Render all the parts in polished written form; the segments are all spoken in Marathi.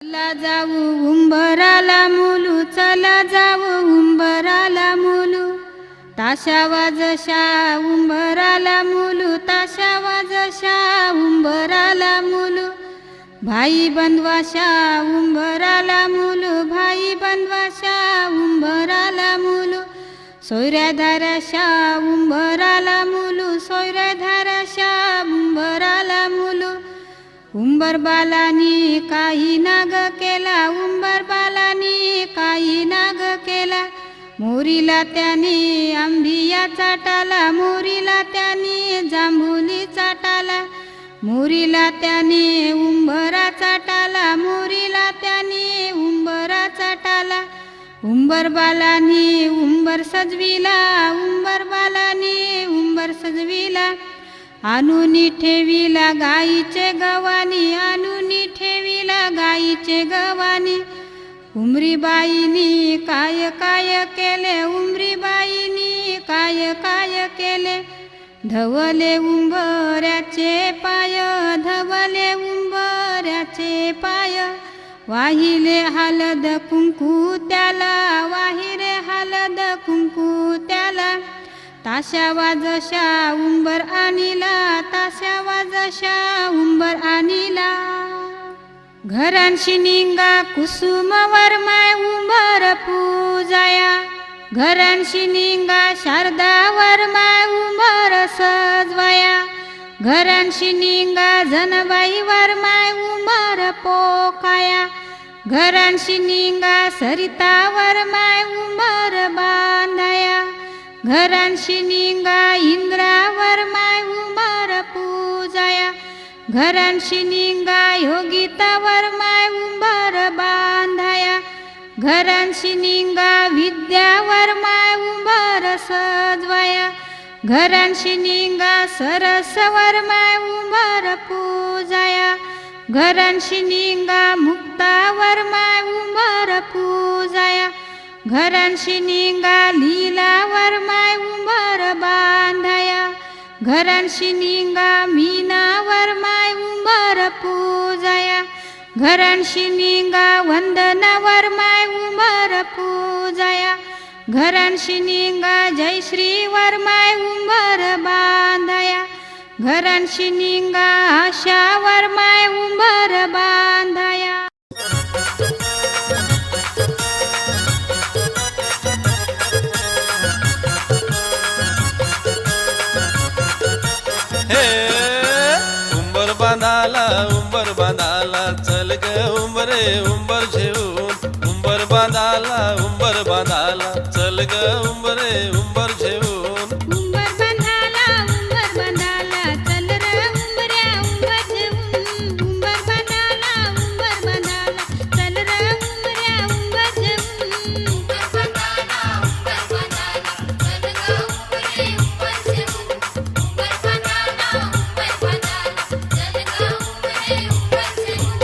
चला जाऊ उंबराला मुलू, चला जाऊ उंबराला मुलू, ताशा वाजशा उंबराला मुलू, ताशा वाजशा उंबराला मुलू, भाई बंधवाशा उंबराला मुलू, भाई बंधवाशा उंबराला मुलू, सोयऱ्या धाराशा उंबराला मुलू, सोयऱ्या धाराशा उंबराला मुलू, उंबर बालानी काही नाग केला, उंबर बालानी काही नाग केला, मोरीला त्याने आंबिया चाटाला, मोरीला त्याने जांभुली चाटाला, मोरीला त्याने उंबरा चाटाला, मोरीला त्याने उंबरा चाटाला, उंबर बालानी उंबर सजविला, उंबर बालानी उंबर सजविला, आणूनी ठेविला गाईचे गवानी, आणूनी ठेविला गाईचे गवानी, उमरी बाईनी काय काय केले, उमरी बाईनी काय काय केले, धवले उंबऱ्याचे पाय, धवले उंबऱ्याचे पाय, वाहिले हलद कुंकू त्याला, वाहिले हलद कुंकू त्याला, ताशा वाजशा उंबर आणिला, ताशा वाजशा उंबर आणिला, घरांशी निंगा कुसुमवर माय उंबर पूजाया, घरांशी निंगा शारदावर माय उंबर सजवाया, घरांशी निंगा जनबाईवर माय उंबर पोकाया, घरांशी निंगा सरितावर माय उंबर बांधाया, घरांशी निंगा इंद्रावर माय उंबर पूजाया, घरांशी निंगा योगितावर माय उंबर बांधाया, घरांशी निंगा विद्यावर माय उंबर सजवाया, घरांशी निंगा सरसवर माय उंबर पूजाया, घरांशी निंगा मुक्तावर माय उंबर पूजाया, घरांशी निंगा लीलावर माय उंबर बांधाया, घरांशी निंगा मीनावर माय उंबर पूजाया, घरांशी निंगा वंदनावर माय उंबर पूजाया, घरांशी निंगा जयश्रीवर माय उंबर बांधाया, घरांशी निंगा आशावर माय उंबर बांधाया. उंबर बांधाला चल ग उंबरे उंबर घेऊन, उंबर बांधाला चल ग उंबरे उंबर घेऊन, उंबर बांधाला चल रे उंबऱ्या उंबर घेऊन, उंबर बांधाला चल रे उंबऱ्या उंबर घेऊन, उंबर बांधाला चल ग उंबरे उंबर घेऊन, उंबर बांधाला चल ग उंबरे उंबर घेऊन.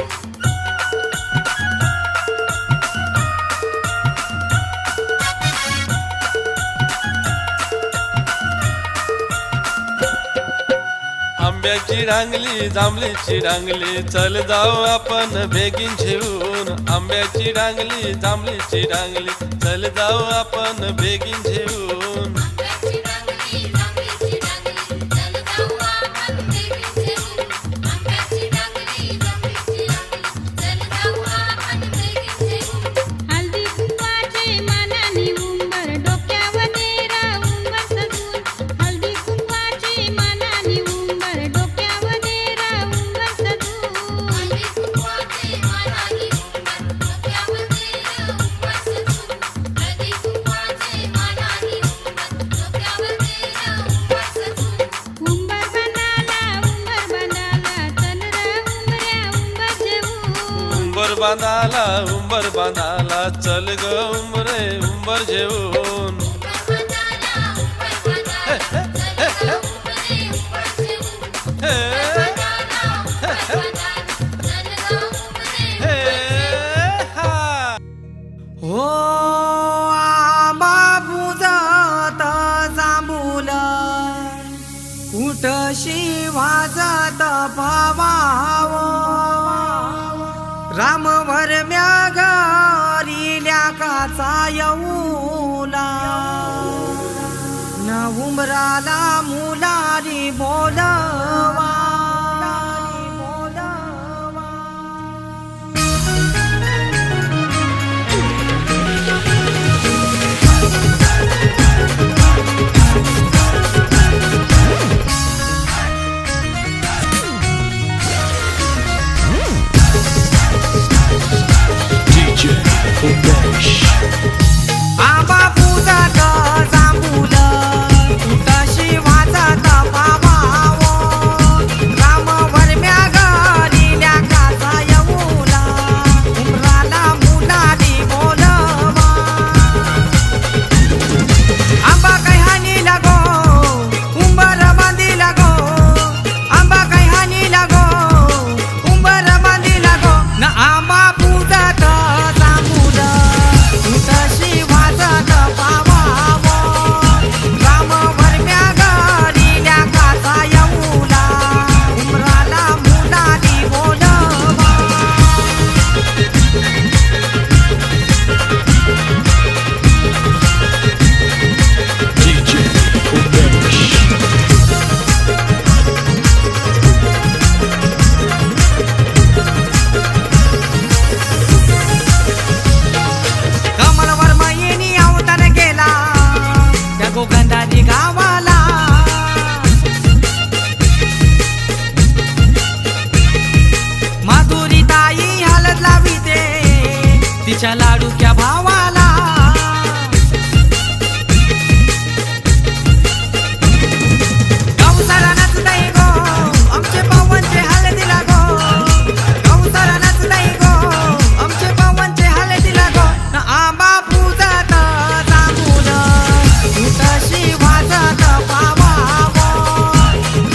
आंब्याची रांगली जांभळीची रांगली चल जाऊ आपण बेगीन घेऊन, आंब्याची रांगली जांभळीची रांगली चल जाऊ आपण बेगीन घेऊन, आंब्याची रांगली जांभळीची रांगली चल जाऊ आपण बेगीन घेऊन, आंब्याची रांगली जांभळीची रांगली चल जाऊ आपण बेगीन घेऊन. हळदी कुंकवाचे मानानी उंबर डोक्यावर नेरा उंबर सजून, हळदी कुंकवाचे मानानी उंबर डोक्यावर नेरा उंबर सजून, हळदी कुंकवाचे मानानी उंबर डोक्यावर नेरा उंबर सजून, हळदी कुंकवाचे मानानी उंबर डोक्यावर नेरा उंबर सजून. उंबर बांधाला उंबर बांधाला चल रे उंबऱ्या उंबर घेऊन, उंबर बांधाला उंबर बांधाला चल ग उंबरे उंबर घेऊन, उंबर बांधाला उंबर बांधाला चल ग उंबरे उंबर घेऊन. हो आंबा जात जांभूल कुठशी वाजत पवाव, रामवर वरम्या घरी ल्याकाचा येऊला न उंबराला मुलारी बोलवा आंबा पूजात जांभूल तशी वाजत पावावो राम वरम्या घरी ल्याकाचा येऊला उंबराला मुलारी बोलवा आंबा काही हानी लागो उंबर बांधी लागो आंबा काही हानी लागो उंबर बांधी लागो न आंबा पूजात जांभूल तशी वाजत पावावो राम वरम्या घरी ल्याकाचा येऊला उंबराला मुलारी बोलवा कमलवर मयिनी अवतार गेला त्या गोगंधारी गावाला माधुरी ताई हलत लाविते तिच्या लाडूक्या भावाला गौसाला नाचताई गो आमचे पवनचे हलदीला गो गौसाला नाचताई गो आमचे पवनचे हलदीला गो न आंबा पूजत जांभूल तशी वाजत पावावो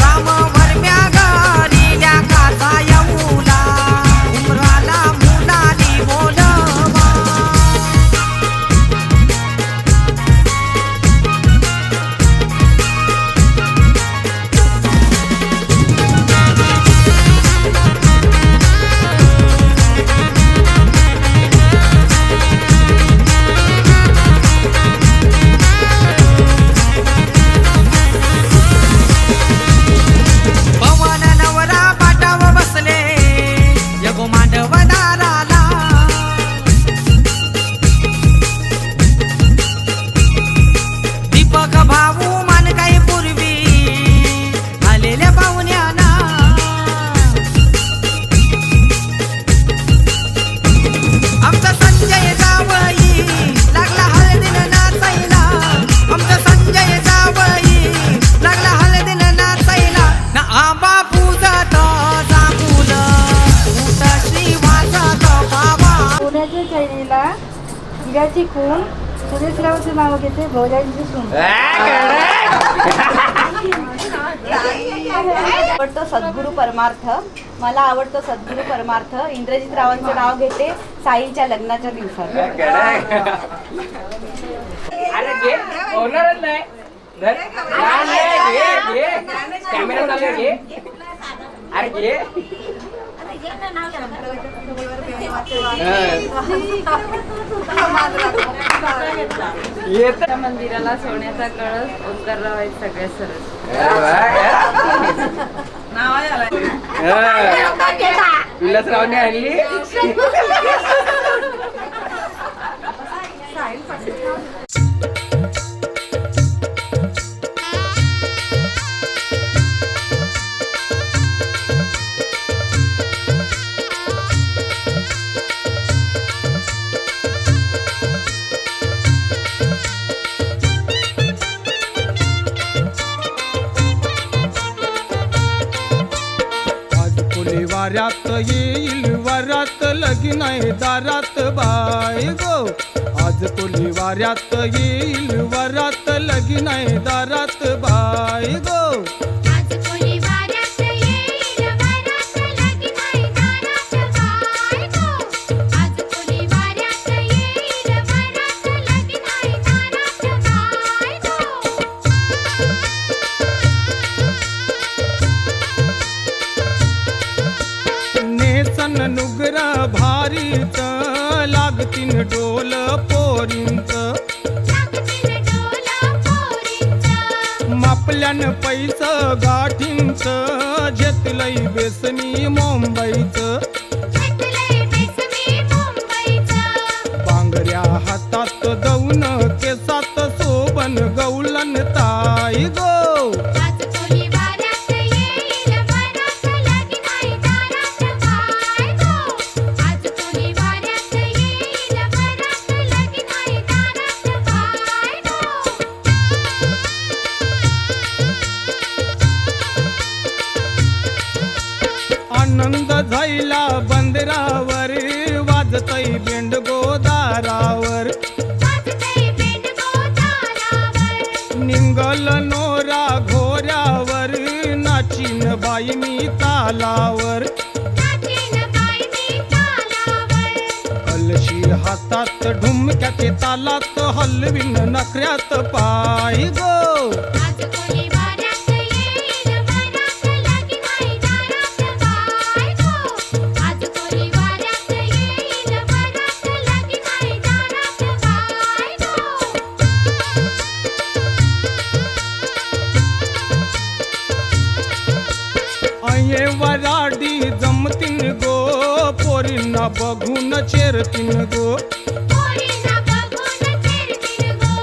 राम वरम्या घरी ल्याकाचा येऊला उंबराला मुलारी बोलवा पवन नवरा पाटाव बसले यगो मांडव दाराला दीपक भाऊ मान काही पूर्वी आलेल्या पाहुण्याना आमचा संजय जावई लागला हळदीनं नाचायला आमचा संजय जावई लागला हळदीनं नाचायला न आंबा पूजत जांभूल तशी वाजत पावा पुण्याच्या शैलीला हिराची खून सुरेशरावचं नाव घेते भोजांची सून आवडतो सद्गुरू परमार्थ मला आवडतो सद्गुरू परमार्थ इंद्रजित रावांचं नाव घेते साईंच्या लग्नाच्या दिवसात अरे घे होणारच नाही धर. घे घे कॅमेरा चालू आहे, घे अरे घे येत मंदिराला सोन्याचा कळस ओंकारराव आहेत सगळ्यात सरस. विलासरावने आणली वाऱ्यात येईल वरात लगीन आहे दारात बाय गो आज कोली वाऱ्यात येईल वरात लगीन आहे दारात बाय गो आज कोणी वाऱ्यात येईल वरात लगीन आहे दारात बायको आज कोणी वाऱ्यात येईल वरात लगीन आहे दारात बायको नेसन नुगरा भारीच लागतीन डोल पोरींच लागतील डोला पोरींचं. मापल्यान पैस गाठींच घेतलंय बेसमी मुंबईचं घेतलंय बेसमी मुंबईचं. बांगड्या हातात दौन केसात सोबन गौलन ताई गो आज कोणी वाऱ्यात येईल वरात लगीन आहे दारात बाय गो. आज कोणी वाऱ्यात येईल वरात लगीन आहे दारात बाय गो. आनंद झायला बंदरावर वाजतय बेंड गोदारावर वाजतंय बेंडगो दारावर. निंगल नोरा घोऱ्यावर नाचीन बाई मी तालावर नाचीन बाई मी तालावर. कलशी हातात ढुमक्याचे तालात हलवीन नखऱ्यात पाय गो आज कोणी वाऱ्यात येईल वरात लगीन आहे दारात बाय गो. आज कोणी वाऱ्यात येईल वरात लगीन आहे दारात बाय गो. अये वराडी जमतीन गो पोरींना बघून चेरतीन गो पोरींना बघून चिरतील गो.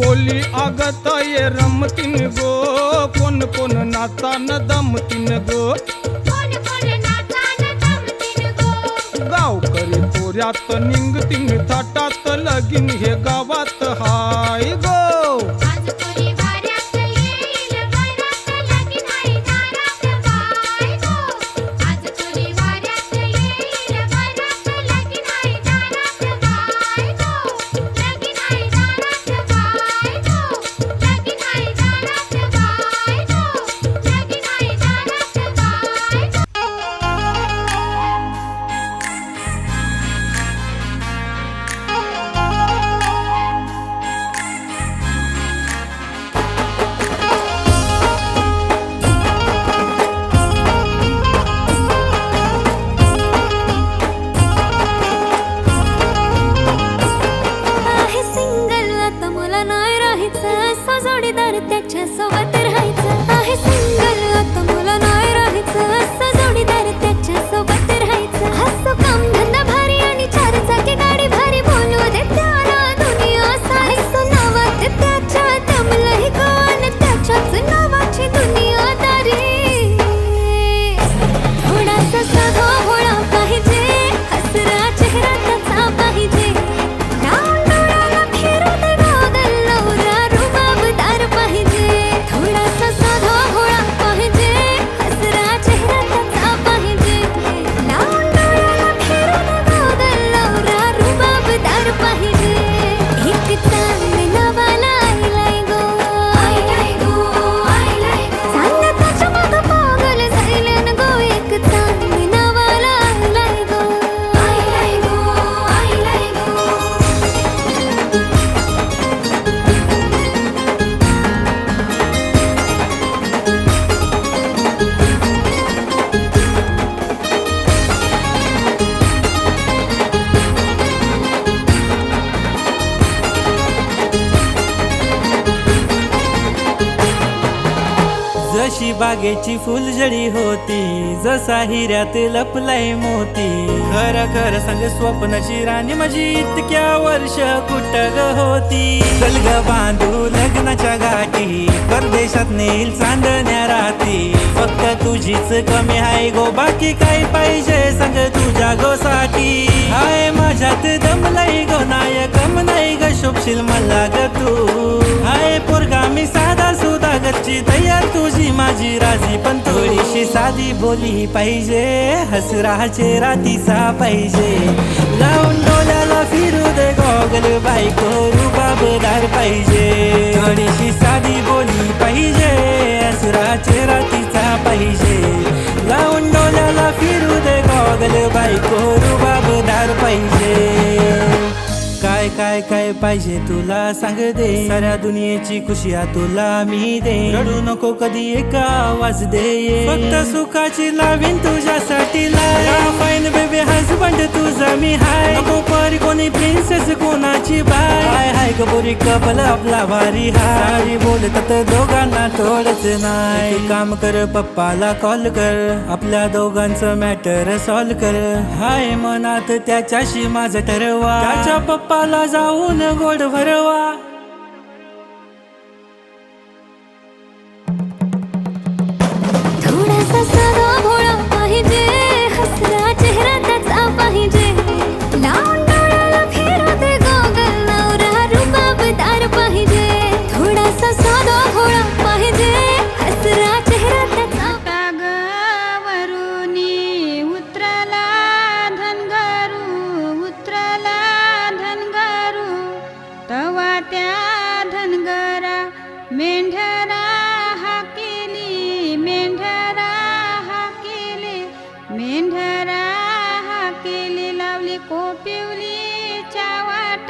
कोली आगत ये रमतीन गो कोण कोण नाचान दमतीन गो कोण कोण नाचान जमतील गो. गावकरी पोऱ्यात निंगतीन थाटात लगीन हे गावात हाय गो आज कोणी वाऱ्यात येईल वरात लगीन आहे दारात बाय गो. आज कोणी वाऱ्यात येईल वरात लगीन आहे दारात बाय गो. लगीन आहे दारात बाय गो. लगीन आहे दारात बाय गो. लगीन आहे दारात बाय गो. आहे सिंगल आता मला नाही राहायचं असं जोडीदार त्याच्या सोबत राहायचं आहे सिंगल आता मला नाही राहायचं असं जोडीदार त्याच्या सोबत राहायचं हसो काम धंदा भारी आणि चार चाकी गाडी भारी बोलू दे त्याला दुनिया सारी सो नावात त्याच्या दमलंही गण त्याच्याच नावाची दुनियादारी थोडासा साधा भोळा पाहिजे हसरा चेहरा त्याचा पाहिजे लाल डोळ्याला फिरू दे गोगल नवरा रुबाबदार पाहिजे थोडासा साधा भोळा पाहिजे हसरा चेहरा त्याचा पाहिजे लाल डोळ्याला फिरू दे गोगल नवरा रुबाबदार पाहिजे एक चांगले नवाला आईलाय गो आईलाय गो आईलाय चांगलं त्याच्या मागं पागल झायल्यान गो एक चांगले नवाला आईलाय गो आईलाय गो आईलाय गो. जशी बागेची फुलझडी होती जसा हिऱ्यात लपलाय मोती खरं खरं सांग स्वप्नाची राणी माझी इतक्या वर्ष कुठ ग होती चल ग बांधू लग्नाच्या गाठी परदेशात नेईल चांदण्या राती फक्त तुझीच कमी आहे गो बाकी काय पाहिजे सांग तुझ्या गोसाठी हाय माझ्यात दमलाई गो नायकम नाही ग शोभशील मला ग तू हाय पोरगा मी साधा सुधा गच्ची तयार तुझी माझी राजी पण थोडीशी साधी बोली पाहिजे हसरा चेहरा तिचा पाहिजे लावून डोल्याला फिरू दे गॉगल बायको रुबाबदार पाहिजे थोडीशी साधी बोली पाहिजे हसरा चेहरा तिचा पाहिजे लावून डोल्याला फिरू दे गॉगल बायको रुबाबदार पाहिजे काय काय काय पाहिजे तुला सांग दे साऱ्या दुनियेची खुशिया तुला मी दे रडू नको कधी एक आवाज दे फक्त सुखाची लावीन तुझ्यासाठी लाय फाईन बेबी हसबंड तुझा मी हाय नको परी कोणी बाई कपल आपला भारी हारी बोलतात दोघांना थोडच नाही. तू काम कर पप्पाला कॉल कर, आपल्या दोघांचं मॅटर सॉल्व कर. हाय मनात त्याच्याशी माझं ठरवा, त्याच्या पप्पाला जाऊन गोड भरवा. थोडासा साधा भोळा पाहिजे, हसरा चेहरा त्याचा पाहिजे. लावून डोळ्याला फिरवते गॉगल, नवरा रुबाबदार पाहिजे. थोडासा साधा भोळा पाहिजे, हसरा चेहरा त्याचा. वरुनी उतरला धनगरू, उतरला धनगरू. तवा त्या धनगरा मेंढरा हाकेली, मेंढरा हाकेली, मेंढरा हाकेली. लावली कोपिवलीच्या वाट,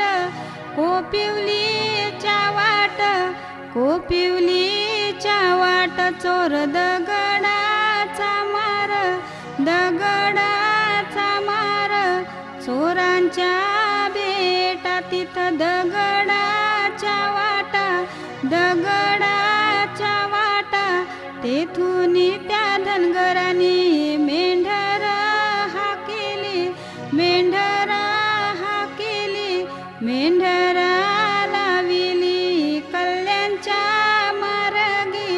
कोपिवलीच्या वाट, कोपिवलीच्या वाट. चोर दगडाचा मार, दगडाचा मार. चोरांच्या बेटा तिथं दगडाच्या वाटा, दगडाच्या वाटा. तेथून त्या धनगराने मेंढर हाकेली, मेंढर हाकेली, मेंढरा लाविली कल्याणच्या मार्गी,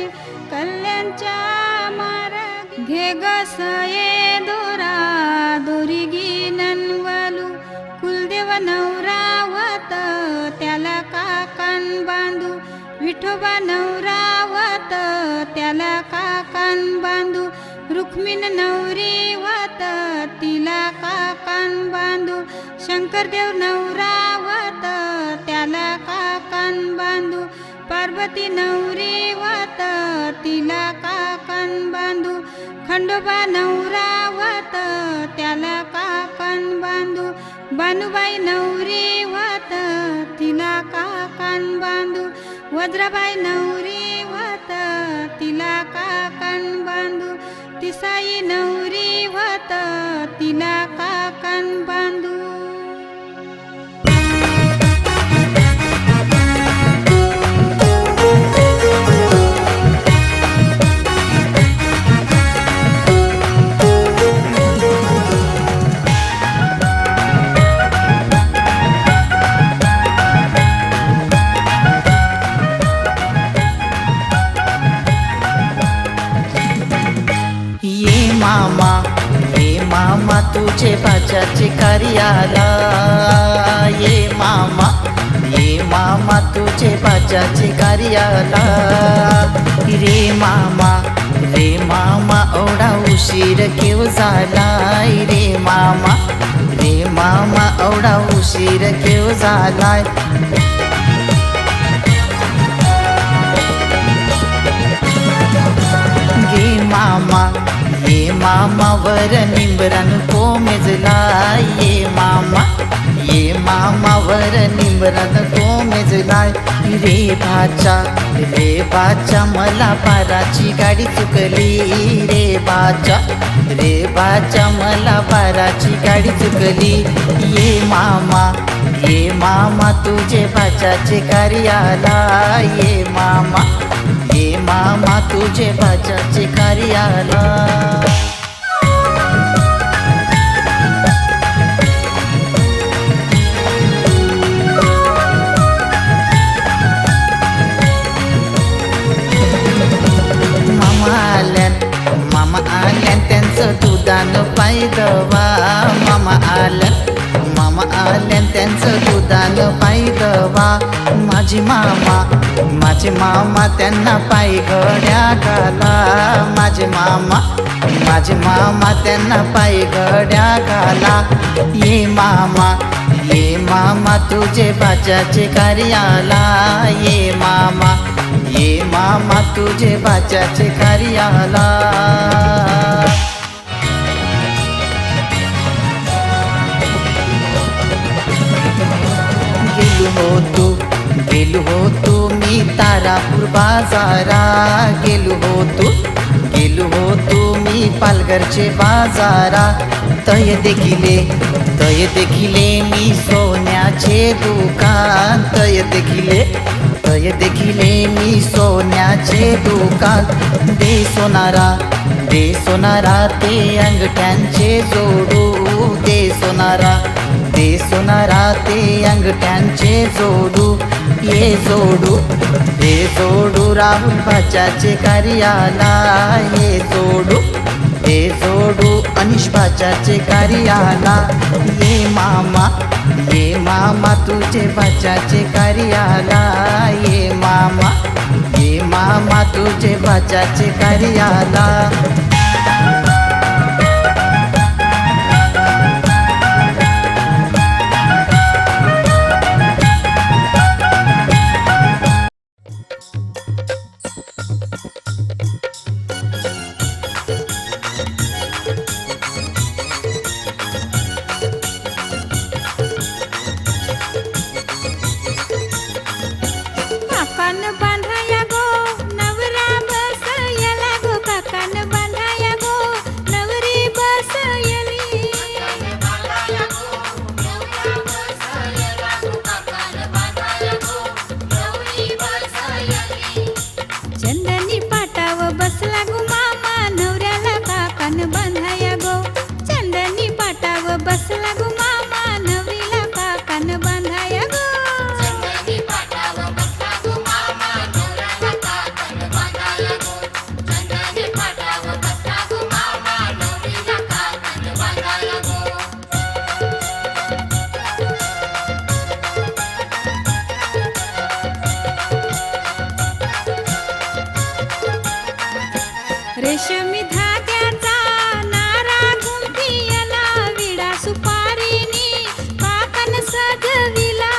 कल्याणच्या मार्गी. घे गसये दोरा, दोरी गिननवलू. कुलदेव नवरावत त्याला काकान बांधू, विठोबा नवरावत त्याला काकान बांधू. रुक्मिण नवरीवत तिला काकान बांधू. शंकरदेव नवरावत त्याला काकान बांधू. पार्वती नवरीवत तिला काकान बांधू. खंडोबा नवरावत त्याला काकान बांधू. बानुबाई नवरीवत तिला काकान बांधू. वज्राबाई नवरीवत तिला काकान बांधू. तिसाई नवरीवत तिला काकान बांधू. मामा तुझे बाजाचे कार्याला. ये मामा तुझे बाजाचे कार्याला. रे मामा एवढा उशीर केव झालाय. रे मामा एवढा उशीर केव झालाय. ये मामा वर निंबरान कोमेजला. ये मामा वर निंबरान कोमेजला. रे बाचा मला बाराची गाडी चुकली. रे बाचा मला बाराची गाडी चुकली. ये मामा तुझे बाचाचे कार्याला. ये मामा तुझे बाचाचे कार्याला. मामा आल्यान त्यांचं दुधानं पायदवा. मामा आल्यान त्यांचं दुधानं पायदवा. माझे मामा त्यांना पायी घड्या घाला. माझे मामा त्यांना पायी घड्या घाला. ये मामा तुझे बाजाचे कार्याला. ये मामा तुझे बाजाचे कार्याला. गेलो होतो मी तारापूर बाजारा. गेलो होतो मी पालघरचे बाजारा. तय देखिले मी सोन्याचे दुकान. तय देखिले मी सोन्याचे दुकान दे सोनारा ते अंगठ्यांचे जोडू दे सोनारा ते अंगठ्यांचे जोडू ये जोडू राहुल भाच्याचे कार्याला ये जोडू अनिश भाच्याचे कार्याला ये मामा तुझे भाच्याचे कार्याला ये मामा तुझे भाच्याचे कार्याला काकान बांधाया गो नवरा बसयला गो काकान बांधाया गो नवरी बसयली चंदनी पाटाव बसला गो मामा नवऱ्याला काकान बांधाया गो चंदनी पाटाव बसला गो मामा नवरीला काकान बांधाया गो रेशमी धाग्याचा नारा गुंफियला विडा सुपारीनी काकन सजविला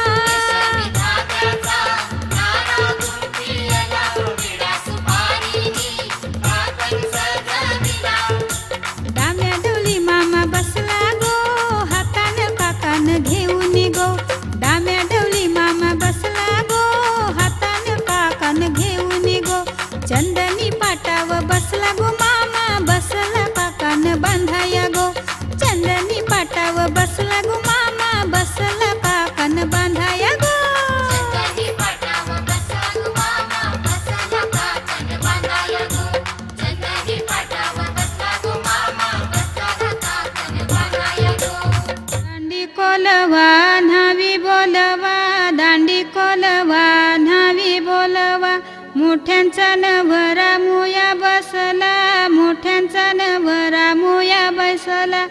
डाम्या डोली मामा बसला गो हातान काकान घेऊन गो डाम्या डोली मामा बसला गो हातान काकान घेऊन गो चंदनी पाटाव बसला गो मामा बसला काकान बांधाया गो चंदनी पाटाव बसला गो मामा बसला काकान बांधाया गो दांडी कोलवा न्हावी बोलवा दांडी कोलवा न्हावी बोलवा मोठ्यांचा नवरा मोया बसला मोठ्यांचा नवरा मोया बसला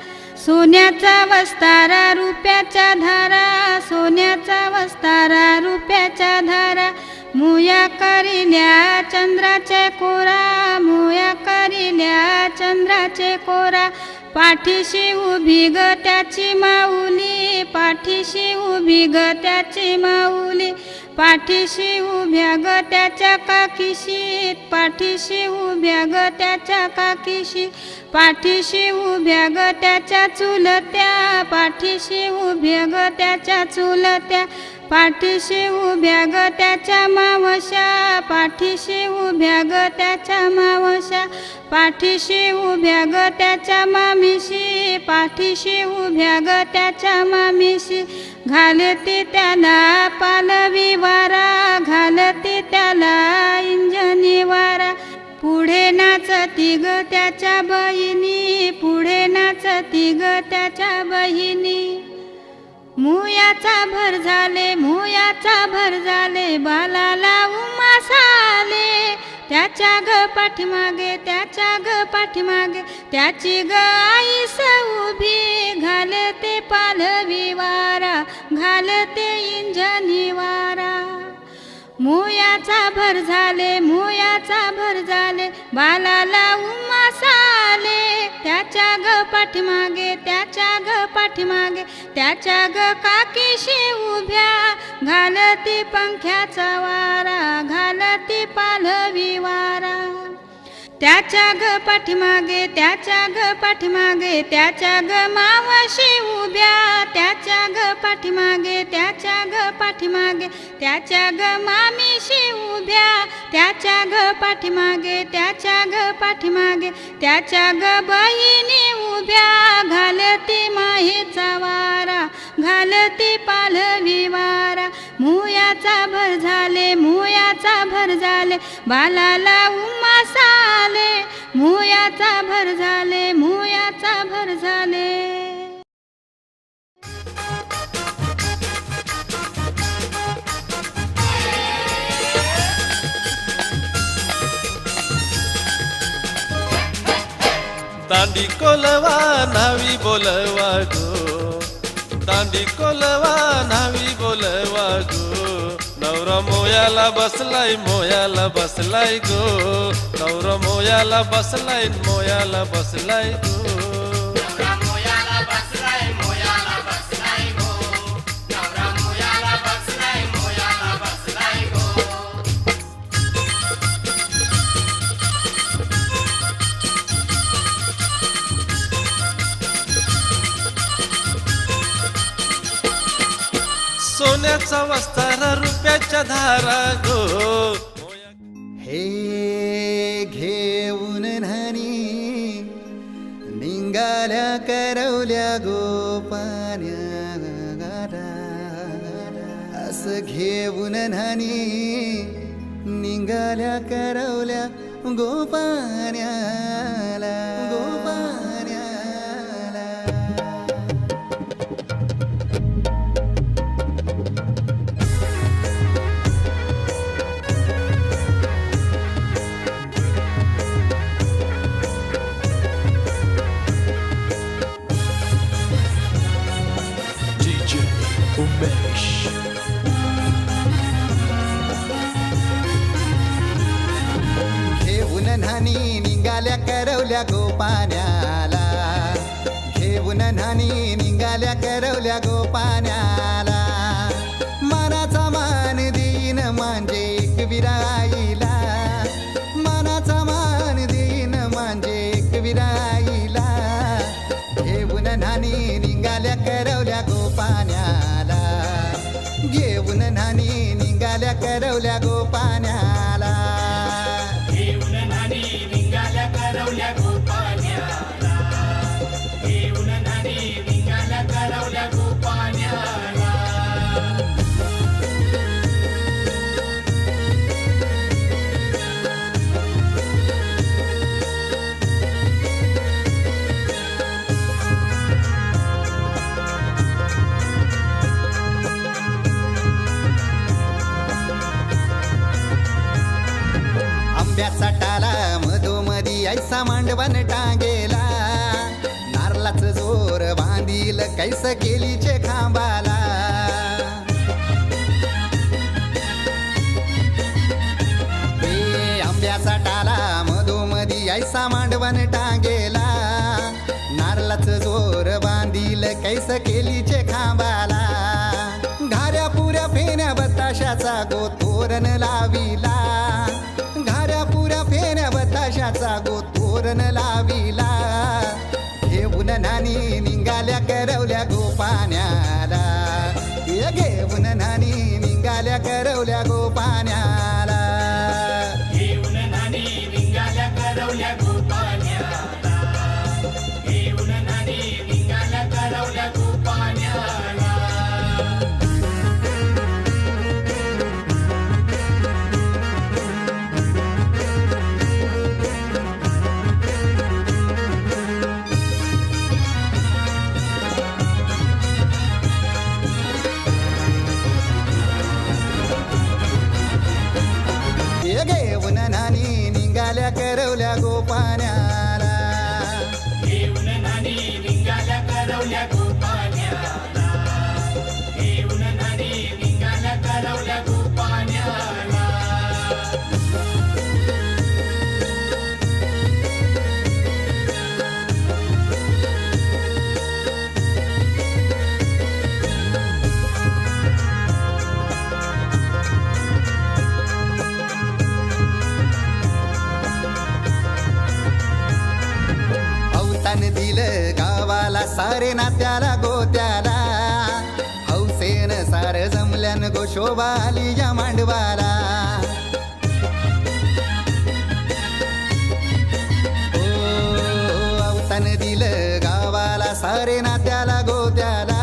सोन्याचा वस्तारा रुपयाच्या धारा सोन्याचा वस्तारा रुपयाच्या धारा मोया करिल्या चंद्राचे कोरा मोया करिल्या चंद्राचे कोरा पाठीशी उभी ग त्याची माऊली पाठीशी उभी ग त्याची माऊली पाठीशी उभ्या ग त्याच्या काकीशीत पाठीशी उभ्या ग त्याच्या काकीशी पाठीशी उभ्या ग त्याच्या चुलत्या पाठीशी उभ्या ग त्याच्या चुलत्या पाठीशी उभ्या ग त्याच्या मावश्या पाठीशी उभ्या ग त्याच्या मावश्या पाठीशी उभ्या ग त्याच्या मामीशी पाठीशी उभ्या ग त्याच्या मामीशी घालते त्याला पालवी वारा घालते त्याला इंजनी वारा पुढे नाचती ग त्याच्या बहिणी पुढे नाचती ग त्याच्या बहिणी मुयाचा भर झाले बालाला उमास आले त्याच्या ग पाठीमागे त्याची ग आईस उभी घालते पालवी वारा घालते इंजनी वारा मुयाचा भर झाले बालाला उमास आले त्याच्या ग पाठीमागे त्याच्या ग काकीशी उभ्या घालती पंख्याचा वारा घालती पालवी वारा त्याच्या ग पाठीमागे त्याच्या ग मावशी उभ्या त्याच्या ग पाठीमागे त्याच्या ग मामीशी उभ्या त्याच्या ग पाठीमागे त्याच्या ग बहिणी उभ्या घालती माहीचा वारा घालती पालवी वारा मोयाचा भर झाले मोयाचा भर झाले बालाला उमास आले मोयाचा भर झाले मोयाचा भर झाले. दांडी कोलवा न्हावी बोलवा गो दांडी कोलवा न्हावी बोलवा गो नवरा मोयाला बसलाय गो नवरा मोयाला बसलाय गो. सोन्याचा वस्तारा रुपयाच्या धारा गो हे घेऊन न्हाणी निघाल्या करवल्या गोपान्या असं घेऊन न्हाणी निघाल्या करवल्या गोपान्याला गोपान्याला. घेऊन न्हाणी निघाल्या करवल्या गोपान्याला घेऊन न्हाणी निघाल्या करवल्या गोपान्याला मनाचा मान देईन म्हणजे एक विराईला मनाचा मान देईन म्हणजे एक विराईला घेऊन न्हाणी निघाल्या करवल्या गोपान्याला घेऊन न्हाणी निघाल्या करवल्या गोपान्याला. आंब्याचा टाला मधोमधी ऐसा मांडवण टांगेला नारळाच जोर बांधील कैस केलीचे खांबाला हे आंब्याचा टाला मधोमधी ऐसा मांडवण टांगेला नारळाच जोर बांधील कैस केलीचे खांबाला घाऱ्या पुऱ्या फेण्या बताशाचा गोतोरण लाविला घाऱ्या फेण्या बताशाचा गोतोरण लाविला घेऊन न्हाणी निघाल्या करवल्या गोपान्याला घेऊन न्हाणी निघाल्या करवल्या गोपान्याला. घेऊन न्हाणी निघाल्या करवल्या गोपान्याला घेऊन न्हाणी निघाल्या करवल्या गोपान्याला. घेऊन न्हाणी निघाल्या करवल्या गोपान्याला घेऊन न्हाणी निघाल्या करवल्या गोपान्याला घेऊन न्हाणी निघाल्या करवल्या गोपान्याला. दिलं गावाला सारे नात्याला गोत्याला हौसेन सार जमल्यान गो शोभा आली या मांडवाला अवतान दिलं गावाला सारे नात्याला गोत्याला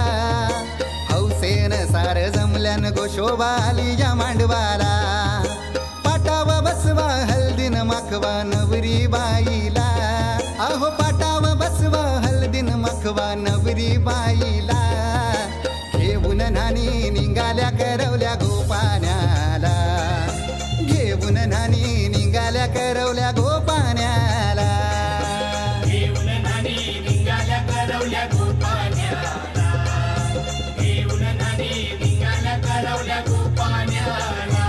हौसेन सार जमल्यान गो शोभा आली या मांडवाला पाटावा बसवा हल्दीन माखवा नवरी बाईला अहो पाटावा बसवा हल्दीन माखवा नवरी बाईला घेऊन नानी निघाल्या करवल्या गोपाण्याला घेऊन नानी निघाल्या करवल्या गोपाण्याला घेऊन नानी निघाल्या करवल्या गोपाण्याला घेऊन नानी निघाल्या करवल्या गोपाण्याला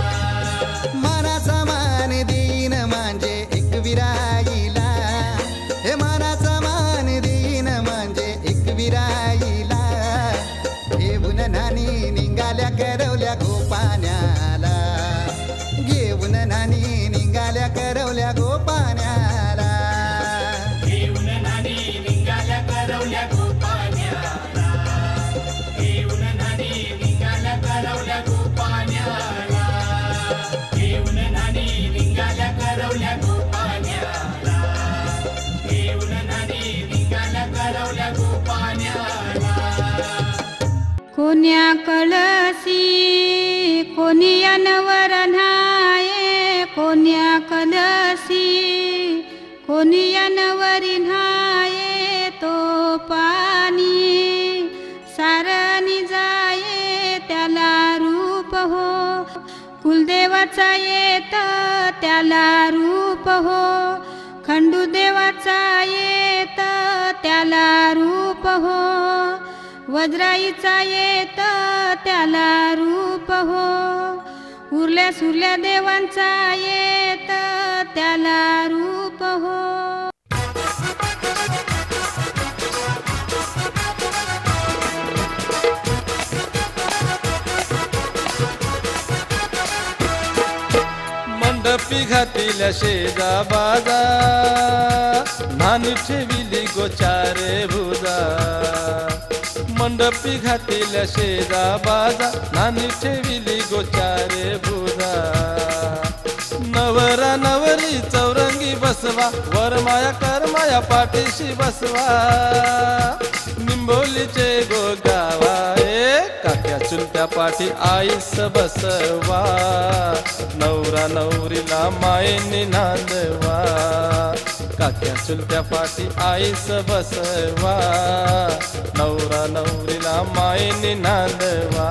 मानाचा मान देईन म्हणजे एक विराईला हे मानाचा मान देईन म्हणजे एक विराईला घेऊन नानी निघाल्या करवल्या गोपाण्याला घेऊन नानी निघाल्या करवल्या गोपाण्याला घेऊन नानी निघाल्या करवल्या गोपाण्याला घेऊन नानी निघाल्या करवल्या गोपाण्याला घेऊन नानी निघाल्या करवल्या गोपाण्याला घेऊन नानी निघाल्या करवल्या गोपाण्याला कोण्या कळसी कोणिया नवर न्हाये कोण्या कलसी कोणिया नवरी न्हाये तो पाणी सारणी जाये त्याला रूप हो कुलदेवाचा येत त्याला रूप हो खंडूदेवाचा येत त्याला रूप हो वज्राईचा येत त्याला रूप हो उरल्या सुरल्या देवांचा येत त्याला रूप हो मंडपी घातिल्या शेजा बाजा नानी ठेविली गोचारे भुजा मंडपी घातिल्या शेजा बाजा नानी ठेविली गोचारे भुजा नवरा नवरी चौरंगी बसवा वरमाया करमाया पाठीशी बसवा निंबोलीचे गो गावा काक्या चुलत्या पाठी आईस बसवा नवरा नवरीला मायेने नांदवा काक्या चुलत्या पाठी आईस बसवा नवरा नवरीला मायेने नांदवा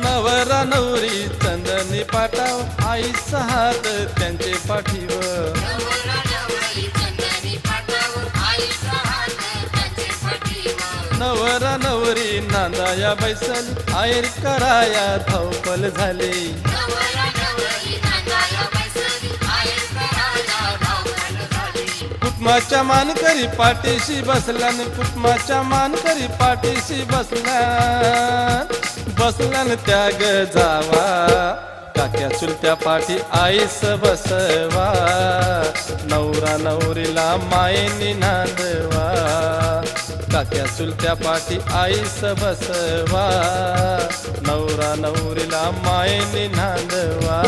नवरा नवरी चंदनी पाटाव आईस हात त्यांचे पाठीवर नवरा नवरी नांदाया बैसल आयर कराया धावपल झाली कुटुंबाच्या मानकरी पाठीशी बसल्यान कुटुंबाच्या मानकरी पाठीशी बसल्यान त्याग जावा काक्या चुलत्या पाठी आईस बसवा नवरा नवरीला मायेने नांदवा काक्या चुलत्या पाठी आईस बसवा नवरा नवरीला मायेने नांदवा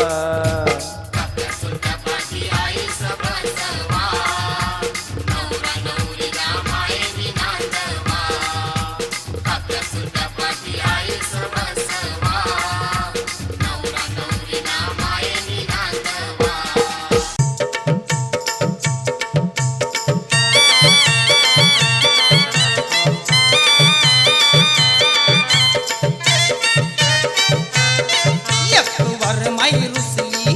वर माई रुसली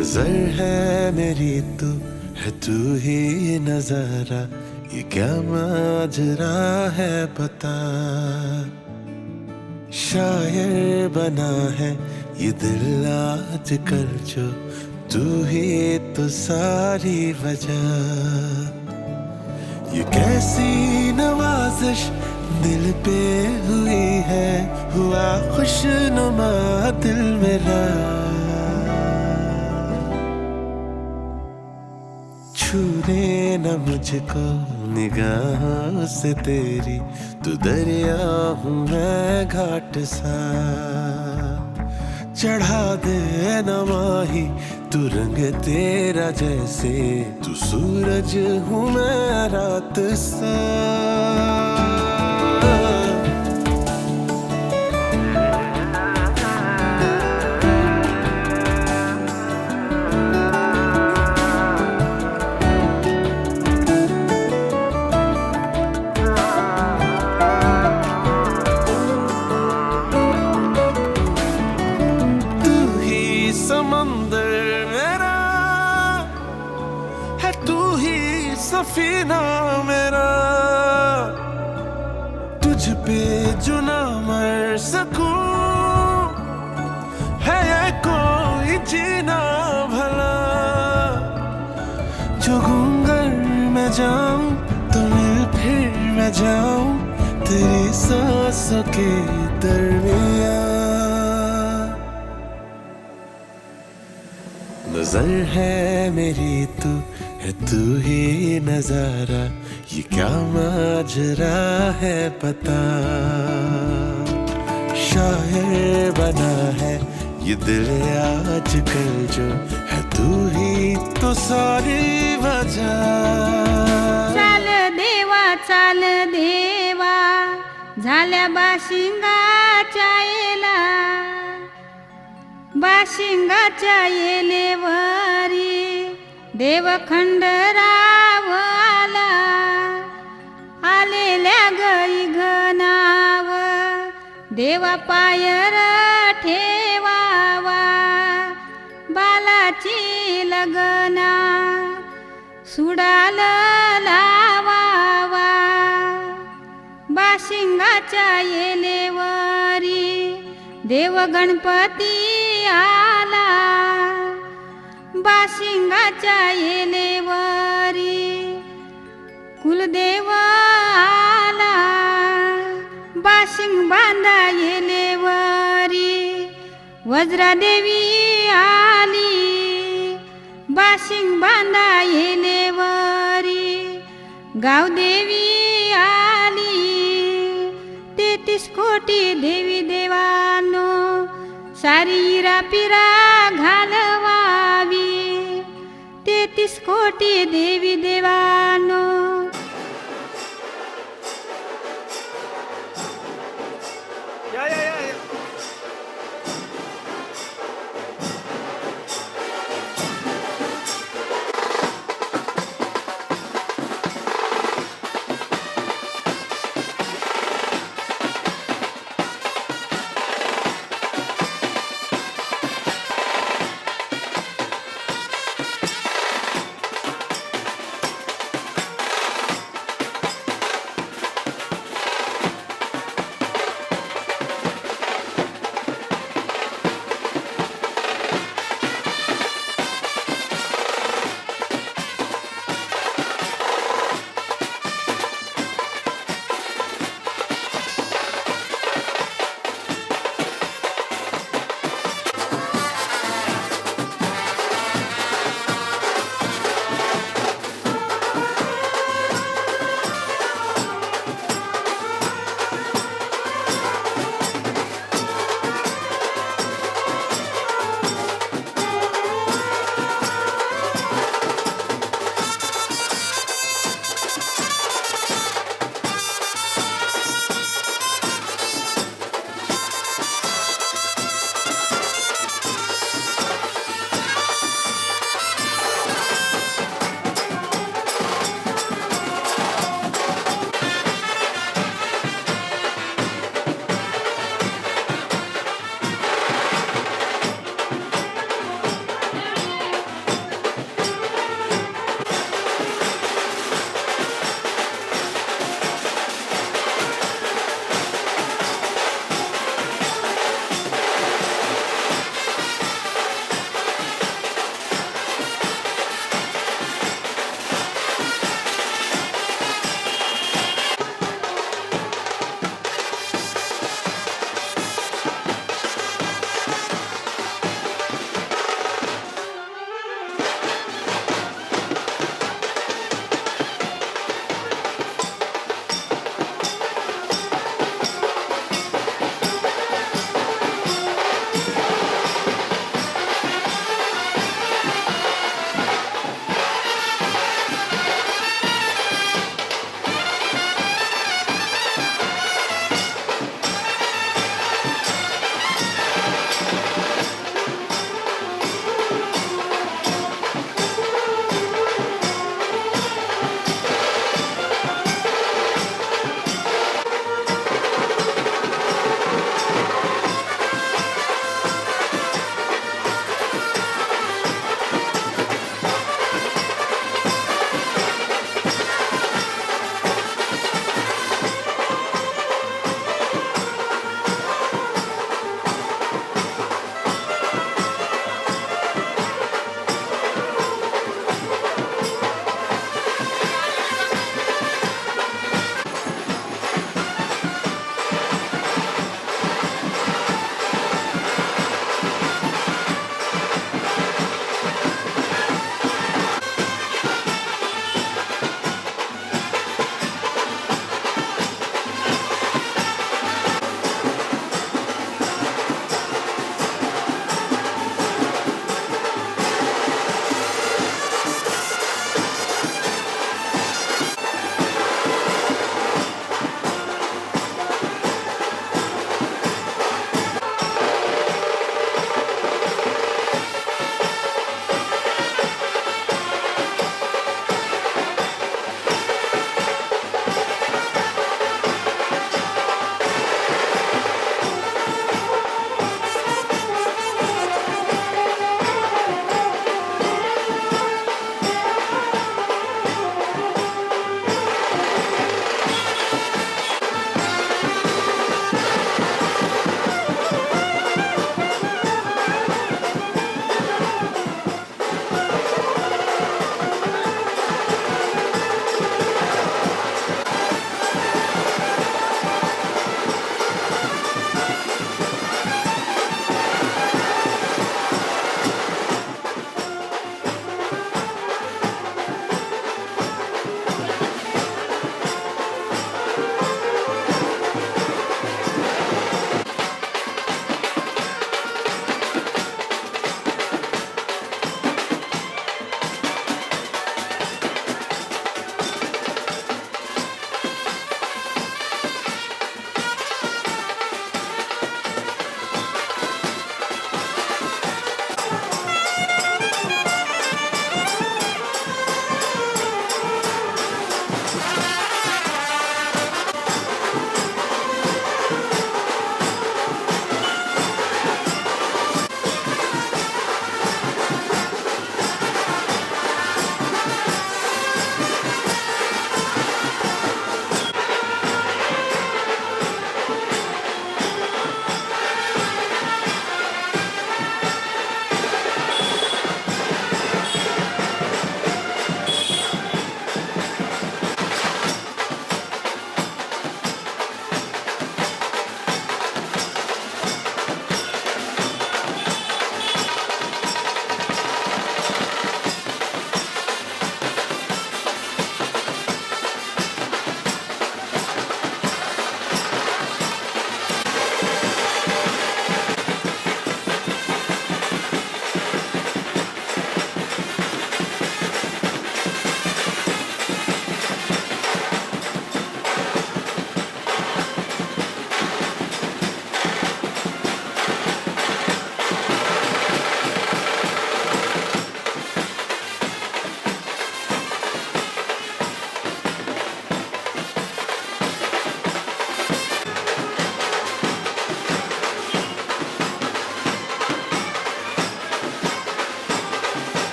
नजर है मेरी तू है तू ही नजारा, ये क्या माजरा है पता। शायर बना है ये दिल आजकल जो, तू ही तो सारी वजह। ये कैसी नवाजिश दिल पे हुई है, हुआ खुशनुमा दिल मेरा। छूने न मुझको निगाहों से तेरी, तू दरिया हूँ मैं घाट सा। चढ़ा दे न माही तू रंग तेरा जैसे, तू सूरज हूँ मैं रात सा। समंदर मेरा है, तू ही सफीना मेरा। तुझ पे जो ना मर सकूं, है ये कोई जीना भला। जो घूंगर मैं जाऊं तो मिल फिर मैं जाऊं, तेरी सांसों के दरमियां। नजर है मेरी तू है तू ही नजारा, ये क्या माजरा है पता। शायर बना है ये दिल आजकल जो, है तू ही तो सारी वजह। चाल देवा झाल्या बाशिंगाच्या येला, बाशिंगाच्या येलेवरी देव खंडराव आला। आलेल्या गई घनाव देवा पायर ठेवावा। बालाची लगना सुडाल लावावा। बाशिंगाच्या येलेवरी देव गणपती आला। बाशिंगाच्या येलेवरी कुलदेव आला। बाशिंग बांधा येलेवरी वज्रादेवी आली। बाशिंग बांधा येलेवरी गावदेवी आली। 33 कोटी देवी देवानो सारी पिरा घालवावी। 33 कोटी देवी देवानो